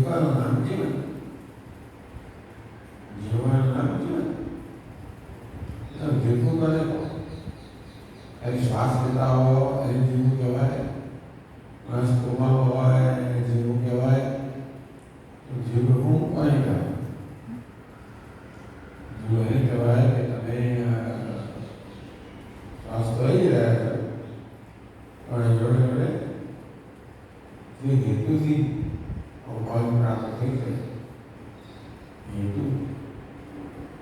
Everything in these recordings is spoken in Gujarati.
જીવવાનું નામ જીવન, જીવવાનું નામ જીવન. જીવવું કરે એની શ્વાસ લેતા હો એને જીવવું કહેવાય, શ્વાસ કોમામાં હોય એને જીવવું કહેવાય. તો જીવવું કોને કહેવાય? જીવ એને કહેવાય કે તમે શ્વાસ લઈ રહ્યા છો પણ જોડે જોડે જે હેતુથી અવકાશ પ્રાપ્ત થઈ છે હેતુ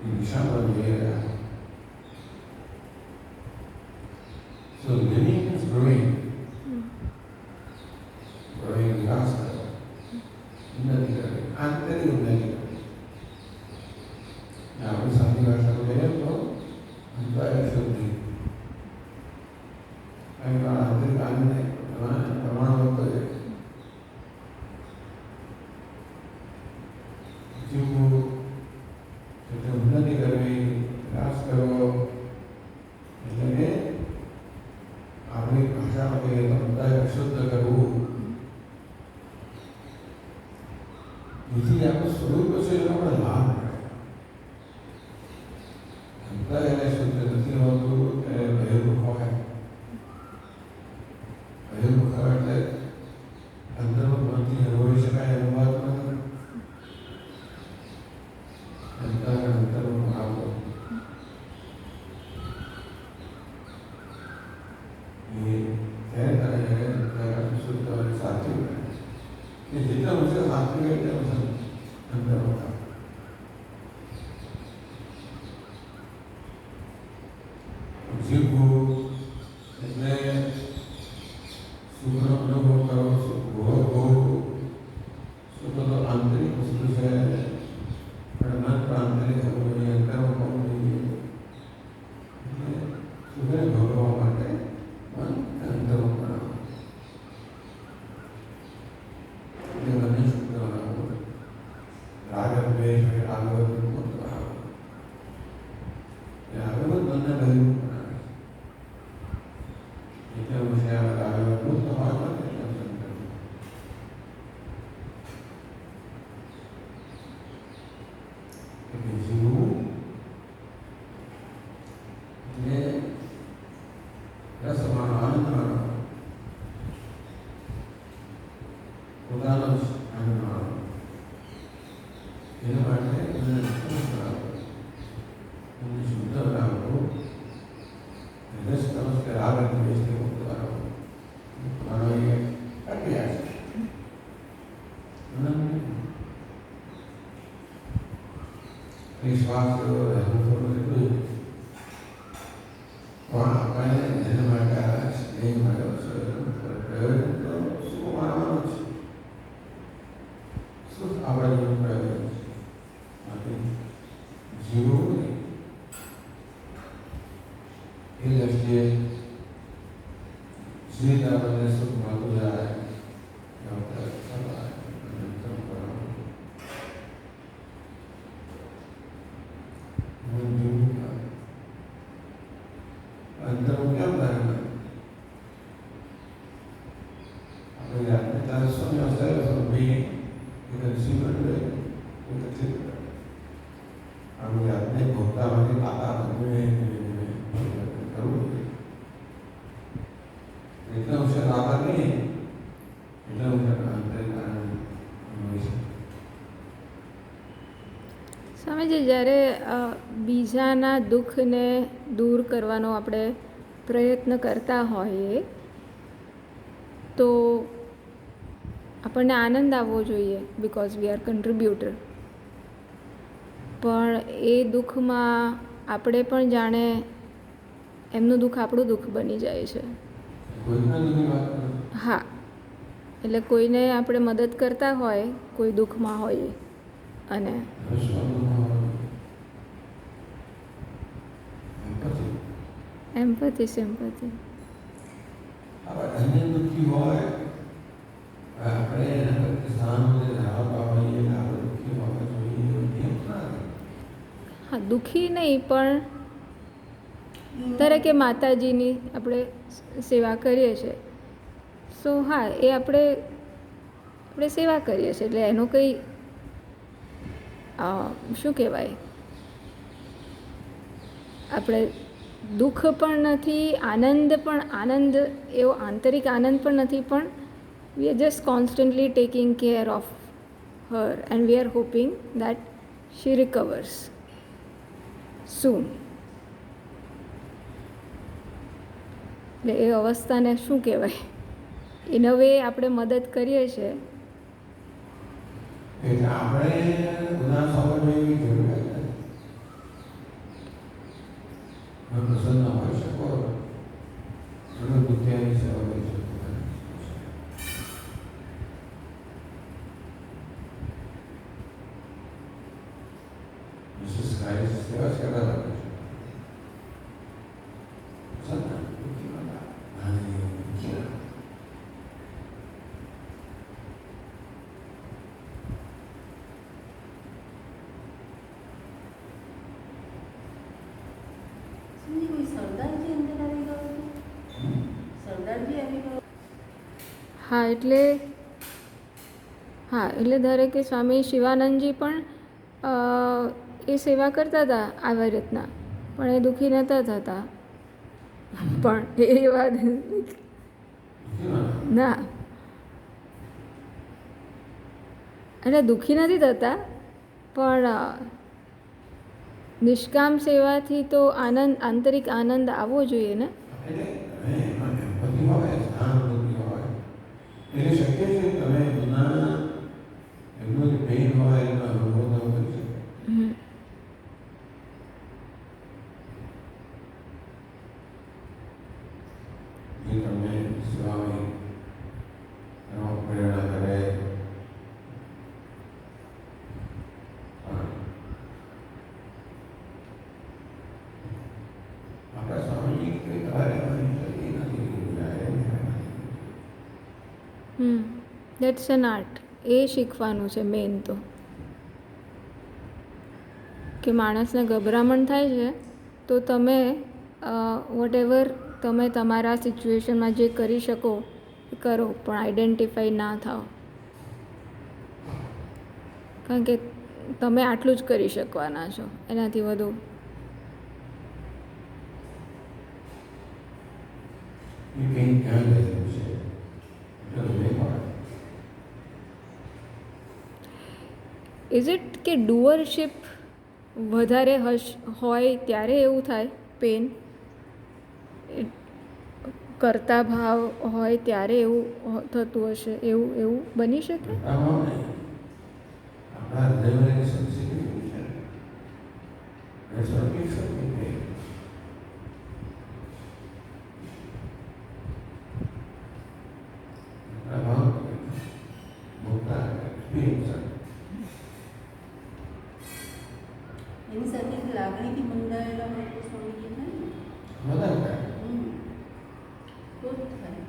એ દિશામાં જઈ રહ્યા. So living is growing. Growing વિકાસ કરે, ઉન્નતિ કરે, આંતરિક ઉન્નતિ કરે. આપણી સાદી ભાષામાં કહીએ તો અંતર શુદ્ધિ. આંતરિક આનંદને પ્રમાણમાં કરે. જીવવું એટલે ઉન્નતિ કરવી, વિકાસ કરવો એટલે કે આપણી ભાષામાં કહીએ તો અંતર શુદ્ધ કરવું. જેથી આપણું સ્વરૂપ છે એનો આપણે લાભ મળે. અંતર એને શુદ્ધ નથી હોતું ત્યારે ભયરૂપ હોય. ભયરૂપ હોય એટલે અંદરનું મનથી અનુભવી શકાય એનું વાત નથી. અંતરનો ભાવ એ ત્યારે શુદ્ધ અને સાત્વિક કે જેટલા વર્ષે સાત્વિક હોય તેનું અંતરનો ભાવ. જીવવું એટલે સુખનો અનુભવ કરો, સુખ ભોગવો. સુખ તો આંતરિક વસ્તુ છે પણ મન પણ આંતરિક હોવું જોઈએ, અંતરમાં હોવું જોઈએ. સુખને ભોગવવા માટે મન અંતરમાં બનાવો એટલે મને શુદ્ધ બનાવો. રાગ દ્વેષ હોય આગળ મુક્ત બનાવો. આગળ મનને ભર્યું બનાવે એટલે વિષય આગળ મુક્ત હોય માટે જીવવું એટલે રસમાનો, આનંદ માનો, પોતાનો જ આનંદ માનો. એના માટે મને શુદ્ધ બનાવો, મને શુદ્ધ બનાવો. રસ તમસ કે રાગ દ્વેષથી મુક્ત બનાવો. માનો એ પ્રક્રિયા છે. શ્વાસ રહેવું થોડું એટલું જ પણ આપણને એના માટે સ્નેહ મળ્યો છે. પ્રયોજન તો સુખ માનવાનું છે. સુખ આપણા જીવન પ્રયોજન છે. માટે જીવવું નહીં એ દ્રષ્ટિએ જે આપણને સુખ મળતું જાય અંતરમાં કેમ થાય? આપણે જાતને ત્યારે સમય અવસર ભાઈ વિકસિત કરે, વિકસિત કરે. આપણે જાતને ભોગતામાંથી પાતા કરવું જોઈએ. એટલા અવસર આધાર નહીં એટલા અવસર આંતરિક આનંદ હોય છે. સ્વામીજી, જ્યારે બીજાના દુઃખને દૂર કરવાનો આપણે પ્રયત્ન કરતા હોઈએ તો આપણને આનંદ આવવો જોઈએ, બિકોઝ વી આર કન્ટ્રીબ્યુટર. પણ એ દુઃખમાં આપણે પણ જાણે એમનું દુઃખ આપણું દુઃખ બની જાય છે. હા, એટલે કોઈને આપણે મદદ કરતા હોય, કોઈ દુઃખમાં હોઈએ અને એમ્પથી સિમ્પથી અન્ય દુઃખી હોય આપણે એના પ્રત્યે સહાનુભૂતિ ધરાવતા હોઈએ એટલે આપણે દુઃખી હોવા જોઈએ. હા, દુઃખી નહીં પણ ધારો કે માતાજીની આપણે સેવા કરીએ છીએ, સો હા, એ આપણે આપણે સેવા કરીએ છીએ. એટલે એનો કંઈ શું કહેવાય, આપણે દુઃખ પણ નથી, આનંદ એવો આંતરિક આનંદ પણ નથી, પણ we are just constantly taking care of her and we are hoping that she recovers soon. એટલે એ અવસ્થાને શું કહેવાય, ઇન અ વે આપણે મદદ કરીએ છીએ. એટલે આપણે ઉદાસ હોવા જોઈએ જરૂરિયાત નથી. પ્રસન્ન હોઈ શકો, તમે બુદ્ધિની સેવા કરી શકો. જીસસ ક્રાઇસ્ટ સેવા સેવા રાખે છે. પ્રસન્ન બુદ્ધિવાળા હા એટલે ધારે કે સ્વામી શિવાનંદજી પણ એ સેવા કરતા હતા આવી રીતના, પણ એ દુઃખી નહોતા થતા. પણ એ વાત ના, એટલે દુઃખી નથી થતા, પણ નિષ્કામ સેવાથી તો આંતરિક આનંદ આવવો જોઈએ ને. એટલે શક્ય છે તમે એમનું જે પેઇન હોય એનો અનુભવ ન કરી શકો. જે તમને સેવાની પ્રેરણા કરે, આપણા સ્વામીજી કંઈ તમારે દેટ્સ એન આર્ટ. એ શીખવાનું છે મેઇન તો, કે માણસને ગભરામણ થાય છે તો તમે વોટ એવર તમે તમારા સિચ્યુએશનમાં જે કરી શકો એ કરો, પણ આઈડેન્ટિફાઈ ના થાઓ. કારણ કે તમે આટલું જ કરી શકવાના છો, એનાથી વધુ ઇઝ ઇટ કે ડુઅરશિપ વધારે હોય ત્યારે એવું થાય પેન, કરતા ભાવ હોય ત્યારે એવું થતું હશે, એવું બની શકે. એની સાથે લાગણીથી બંધાયેલા હોય તો સ્વામીજી થાય ને, તો જ થાય.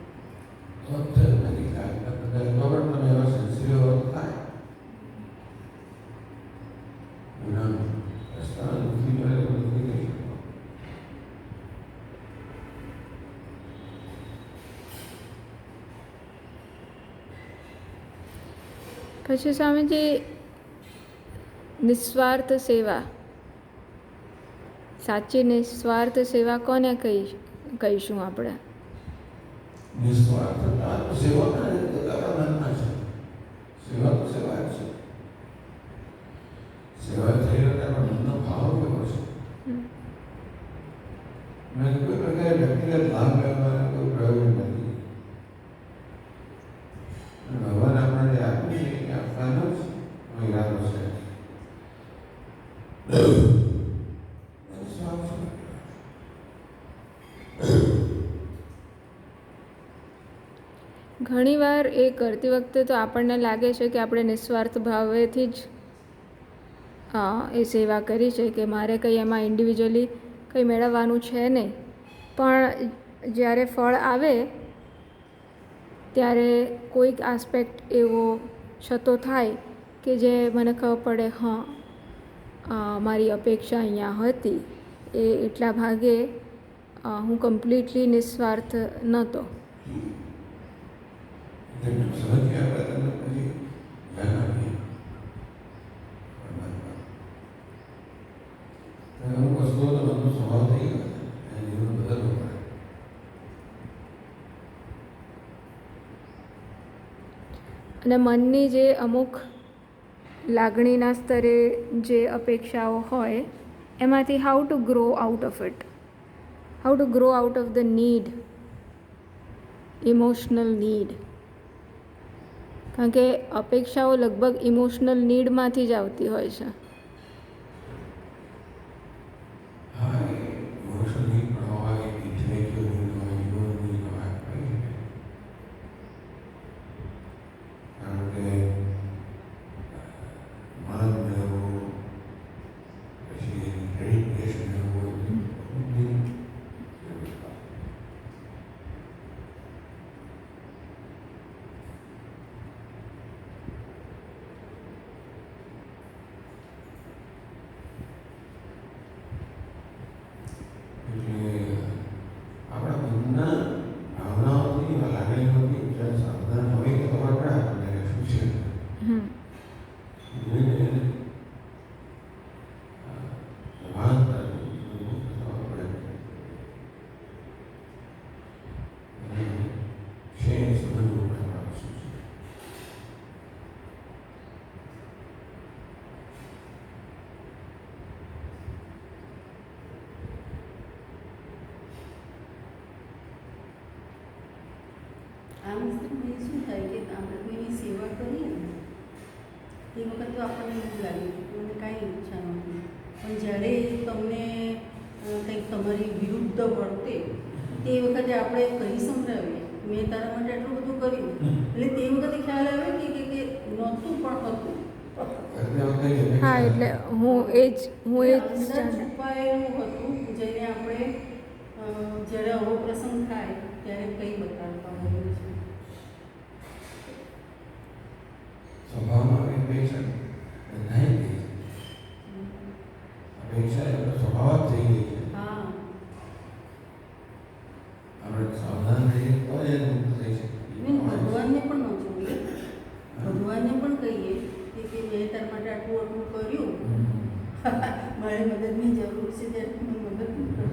પછી સ્વામીજી નિસ્વાર્થ સેવા, સાચી નિસ્વાર્થ સેવા કોને કહીશું આપણે? નિસ્વાર્થ સેવા સેવા તો સેવા છે. સેવા થઈ રહ્યા મનનો ભાવ કેવો છે? મેં કોઈ પ્રકારે વ્યક્તિગત લાભ લેવાનો કોઈ પ્રયોજન નથી. ભગવાન આપણને આપ્યું છે કે આપવાનો જ ઈરાદો છે. ઘણીવાર એ કરતી વખતે તો આપણને લાગે છે કે આપણે નિસ્વાર્થ ભાવેથી જ એ સેવા કરી છે, કે મારે કંઈ એમાં ઇન્ડિવિજ્યુઅલી કંઈ મેળવવાનું છે નહીં. પણ જ્યારે ફળ આવે ત્યારે કોઈક આસ્પેક્ટ એવો છતો થાય કે જે મને ખબર પડે, મારી અપેક્ષા અહીંયા હતી, એ એટલા ભાગે હું કમ્પ્લીટલી નિસ્વાર્થ નહોતો. સમજ ગયા પછી અને મનની જે અમુક લાગણીના સ્તરે જે અપેક્ષાઓ હોય એમાંથી how to grow out of it, how to grow out of the need, emotional need. કારણ કે અપેક્ષાઓ લગભગ ઇમોશનલ નીડમાંથી જ આવતી હોય છે. હા, ઇમોશનલી પણ હોય, ઇન્ટેલેક્ચ્યુઅલી હોય, ઇમોશનલી હોય. કારણ કે માન મેળવવું, પછી રેડિકેશન મેળવવું, આપણા મનના ભાવનાઓથી લાગણીઓથી જ્યારે સાવધાન હોય તો ખબર પડે આપણને શું છે. ધીરે ધીરે સભાનતા ખબર પડે છે સમજવું પડે શું છે. આમ સ્ત્રી શું થાય કે આપણે કોઈની સેવા કરીએ ને તે વખત તો આપણને એવું લાગે કે મને કાંઈ ઈચ્છા નથી, પણ જ્યારે તમને કંઈક તમારી વિરુદ્ધ વર્તે તે વખતે આપણે કહી સંભળાવીએ મેં તારા માટે આટલું બધું કર્યું, એટલે તે વખતે ખ્યાલ આવે કે નહોતું પણ હતું. હા, એટલે હું એ જ છુપાયેલું હતું જેને આપણે જ્યારે આવો પ્રસંગ થાય ત્યારે કંઈ બતાવતા હોઈએ છીએ. સ્વભાવમાં અપેક્ષા બધાય ગઈ છે. અપેક્ષા એનો સ્વભાવ જ થઈ ગઈ છે. હા, આપણે સાવધાન રહીએ તો એ મુક્ત થઈ શકીએ. ભગવાનને પણ ન જોઈએ, ભગવાનને પણ કહીએ કે મેં તાર માટે આટલું આટલું કર્યું, મારે મદદની જરૂર છે ત્યારે તમે મદદ નહીં કરો.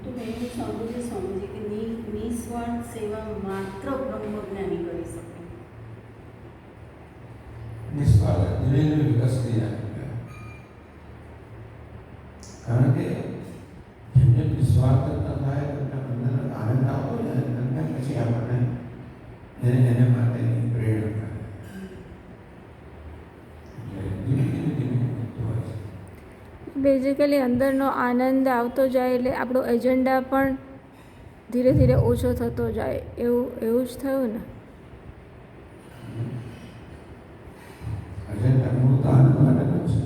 તો મેં એવું સાંભળ્યું છે સ્વામીજી કે નિસ્વાર્થ સેવા માત્ર બ્રહ્મજ્ઞાની કરી શકે. નિસ્વાર્થ ધીરે ધીરે વિકસતી જાય. કારણ કે જેમ જેમ નિસ્વાર્થતા થાય તેમ અંદર આનંદ આવતો જાય અને પછી આપણને એને માટેની પ્રેરણા બેઝિકલી અંદરનો આનંદ આવતો જાય એટલે આપણો એજન્ડા પણ ધીરે ધીરે ઓછો થતો જાય, એવું જ થયું ને. એજન્ડા મૂળ તો આનંદ માટે છે.